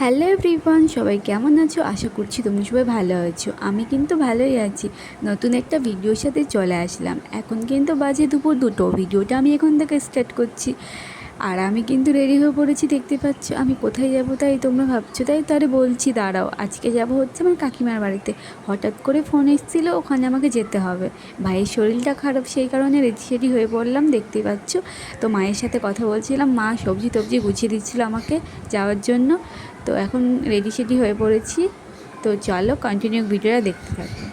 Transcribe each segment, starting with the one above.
Hello everyone, সবাই কেমন আছো? আশা করছি তুমি সবাই ভালো আছো। আমি কিন্তু ভালোই আছি। নতুন একটা ভিডিওর সাথে চলে আসলাম। এখন কিন্তু বাজে দুপুর 2টো। ভিডিওটা আমি এখন থেকে স্টার্ট করছি। আর আমি কিন্তু রেডি হয়ে পড়েছি, দেখতে পাচ্ছ। আমি কোথায় যাব তাই তোমরা ভাবছো, তাই তারে বলছি দাঁড়াও। আজকে যাব হচ্ছে আমার কাকিমার বাড়িতে। হঠাৎ করে ফোন এসেছিলো, ওখানে আমাকে যেতে হবে। ভাইয়ের শরীরটা খারাপ, সেই কারণে রেডি সেডি হয়ে পড়লাম, দেখতেই পাচ্ছ। তো মায়ের সাথে কথা বলছিলাম, মা সবজি টবজি গুছিয়ে দিচ্ছিলো আমাকে যাওয়ার জন্য। তো এখন রেডি সেডি হয়ে পড়েছি। তো চলো কন্টিনিউ ভিডিওটা দেখতে থাকো।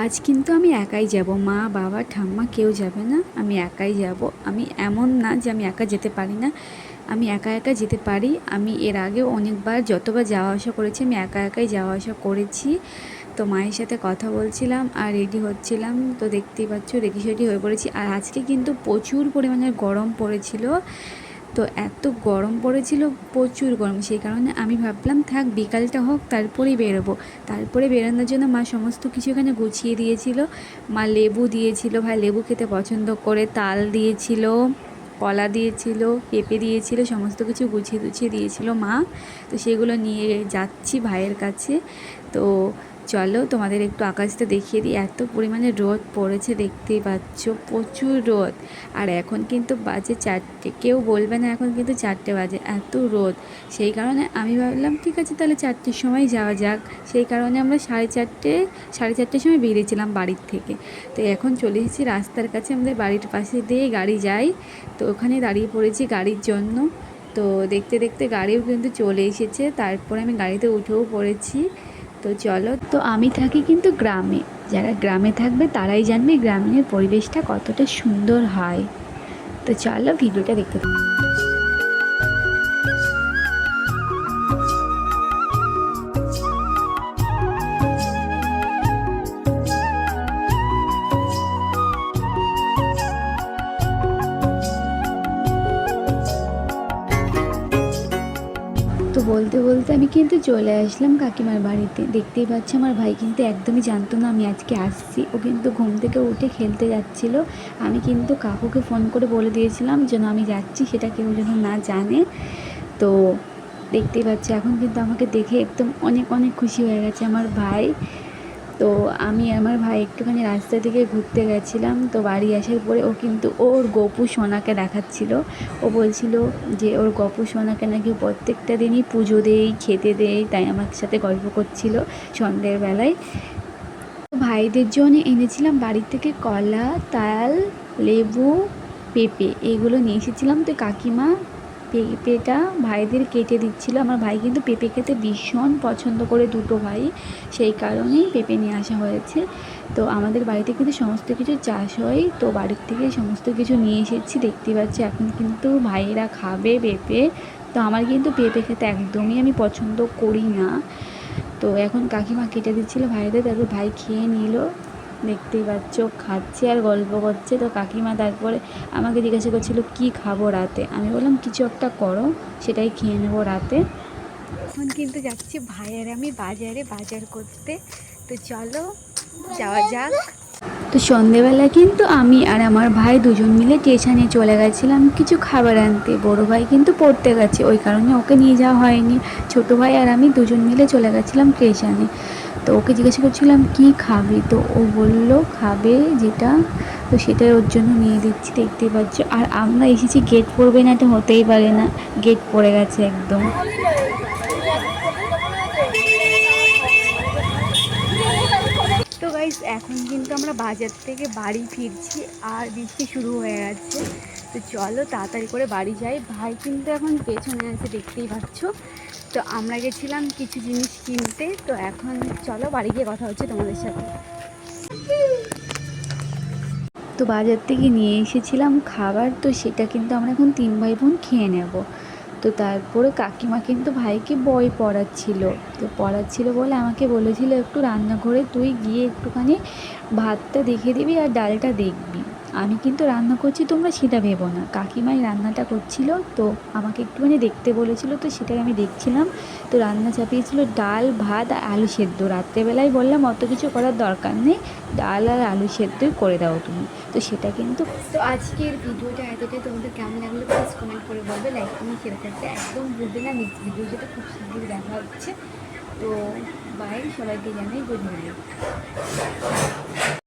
আজ কিন্তু আমি একাই যাব, মা বাবা ঠাম্মা কেউ যাবে না, আমি একাই যাব। আমি এমন না যে আমি একা যেতে পারি না, আমি একা একা যেতে পারি। আমি এর আগেও অনেকবার যতবার যাওয়া আসা করেছি আমি একা একাই যাওয়া আসা করেছি। তো মায়ের সাথে কথা বলছিলাম আর রেডি হচ্ছিলাম। তো দেখতেই পাচ্ছ রেডি সেডি হয়ে পড়েছি। আর আজকে কিন্তু প্রচুর পরিমাণে গরম পড়েছিল। তো এত গরম পড়েছিল, প্রচুর গরম, সেই কারণে আমি ভাবলাম থাক বিকালটা হোক তারপরেই বেরোবো। তারপরে বেরোনোর জন্য মা সমস্ত কিছু এখানে গুছিয়ে দিয়েছিল। মা লেবু দিয়েছিল, ভাই লেবু খেতে পছন্দ করে, তাল দিয়েছিল, কলা দিয়েছিল, পেঁপে দিয়েছিল, সমস্ত কিছু গুছিয়ে গুছিয়ে দিয়েছিল মা। তো সেগুলো নিয়ে যাচ্ছি ভাইয়ের কাছে। তো চলো তোমাদের একটু আকাশটা দেখিয়ে দিই। এত পরিমাণে রোদ পড়েছে, দেখতেই পাচ্ছ, প্রচুর রোদ। আর এখন কিন্তু বাজে 4টে, কেউ বলবে না এখন কিন্তু 4টে বাজে, এত রোদ। সেই কারণে আমি ভাবলাম ঠিক আছে তাহলে 4টের সময় যাওয়া যাক। সেই কারণে আমরা সাড়ে চারটের সময় বেরিয়েছিলাম বাড়ির থেকে। তো এখন চলে এসেছি রাস্তার কাছে, আমাদের বাড়ির পাশে দিয়ে গাড়ি যায়। তো ওখানে দাঁড়িয়ে পড়েছি গাড়ির জন্য। তো দেখতে দেখতে গাড়িও কিন্তু চলে এসেছে, তারপরে আমি গাড়িতে উঠেও পড়েছি। তো চলো, তো আমি থাকি কিন্তু গ্রামে। যারা গ্রামে থাকবে তারাই জানবে গ্রামের পরিবেশটা কতটা সুন্দর হয়। তো চলো ভিডিওটা দেখতে থাকো। তো বলতে বলতে আমি কিন্তু চলে আসলাম কাকিমার বাড়িতে। দেখতেই পাচ্ছি আমার ভাই কিন্তু একদমই জানতো না আমি আজকে আসছি। ও কিন্তু ঘুম থেকে উঠে খেলতে যাচ্ছিল। আমি কিন্তু কাকুকে ফোন করে বলে দিয়েছিলাম যেন আমি যাচ্ছি, সেটা কেউ যেন না জানে। তো দেখতেই পাচ্ছি এখন কিন্তু আমাকে দেখে একদম অনেক অনেক খুশি হয়ে গেছে আমার ভাই। তো আমি আমার ভাই একটুখানি রাস্তা থেকে ঘুরতে গেছিলাম। তো বাড়ি আসার পরে ও কিন্তু ওর গপু সোনাকে দেখাচ্ছিল। ও বলছিল যে ওর গপু সোনাকে নাকি প্রত্যেকটা দিনই পুজো দেই, খেতে দেই, তাই আমার সাথে গল্প করছিল সন্ধ্যের বেলায়। ভাইদের জন্য এনেছিলাম বাড়ি থেকে কলা, তাল, লেবু, পেঁপে, এগুলো নিয়ে এসেছিলাম। তো কাকিমা পেঁপেটা ভাইদের কেটে দিচ্ছিল। আমার ভাই কিন্তু পেঁপে খেতে ভীষণ পছন্দ করে, দুটো ভাই, সেই কারণেই পেঁপে নিয়ে আসা হয়েছে। তো আমাদের বাড়িতে কিন্তু সমস্ত কিছু চাষ হয়, তো বাড়ির থেকে সমস্ত কিছু নিয়ে এসেছি। দেখতে পাচ্ছি এখন কিন্তু ভাইয়েরা খাবে পেঁপে। তো আমার কিন্তু পেঁপে খেতে একদমই আমি পছন্দ করি না। তো এখন কাকিমা কেটে দিচ্ছিলো ভাইদের, তারপর ভাই খেয়ে নিল। দেখতেই পাচ্ছ খাচ্ছে আর গল্প করছে। তো কাকিমা তারপরে আমাকে জিজ্ঞাসা করছিলো কী খাবো রাতে। আমি বললাম কিছু একটা করো, সেটাই খেয়ে নেবো রাতে। এখন কিন্তু যাচ্ছি ভাইয়ের আমি বাজারে বাজার করতে। তো চলো যাওয়া যাক। তো সন্ধেবেলা কিন্তু আমি আর আমার ভাই দুজন মিলে স্টেশনে চলে গেছিলাম কিছু খাবার আনতে। বড় ভাই কিন্তু পড়তে গেছে, ওই কারণে ওকে নিয়ে যাওয়া হয়নি। ছোটো ভাই আর আমি দুজন মিলে চলে গেছিলাম স্টেশনে। তো ওকে জিজ্ঞাসা করছিলাম কী খাবি, তো ও বললো খাবে যেটা, তো সেটাই ওর জন্য নিয়ে দিচ্ছি। দেখতেই পাচ্ছ। আর আমরা এসেছি গেট পড়বে না, এটা হতেই পারে না, গেট পড়ে গেছে একদম। তো গাইস এখন কিন্তু আমরা বাজার থেকে বাড়ি ফিরছি আর বৃষ্টি শুরু হয়ে গেছে। তো চলো তাড়াতাড়ি করে বাড়ি যাই। ভাই কিন্তু এখন পেছনে আছে, দেখতেই পাচ্ছ। তো আমরা গেছিলাম কিছু জিনিস কিনতে। তো এখন চলো বাড়ি গিয়ে কথা হচ্ছে তোমাদের সাথে। তো বাজার থেকে নিয়ে এসেছিলাম খাবার, তো সেটা কিন্তু আমরা এখন 3 ভাই বোন খেয়ে নেব। তো তারপরে কাকিমা কিন্তু ভাইকে বই পড়াচ্ছিল। তো পড়াচ্ছিল বলে আমাকে বলেছিল একটু রান্নাঘরে তুই গিয়ে একটুখানি ভাতটা দেখে দিবি আর ডালটা দেখবি। আমি কিন্তু রান্না করছি, তোমরা সেটা ভেবো না। কাকিমাই রান্নাটা করছিল, তো আমাকে একটুখানি দেখতে বলেছিল, তো সেটাই আমি দেখছিলাম। তো রান্না চাপিয়েছিল ডাল, ভাত আর আলু সেদ্ধ। রাত্রেবেলায় বললাম অত কিছু করার দরকার নেই, ডাল আর আলু সেদ্ধই করে দাও তুমি। তো সেটা কিন্তু, তো আজকের ভিডিওটা এতটাই, তোমাদের কেমন লাগলো প্লিজ কমেন্ট করে বলবে, লাইক কমেন্ট শেয়ার করতে একদম ভুলবে না। নেক্সট ভিডিওর সাথে খুব শীঘ্রই দেখা হচ্ছে। তো বাই, সবাইকে জানাই গুড মর্নিং।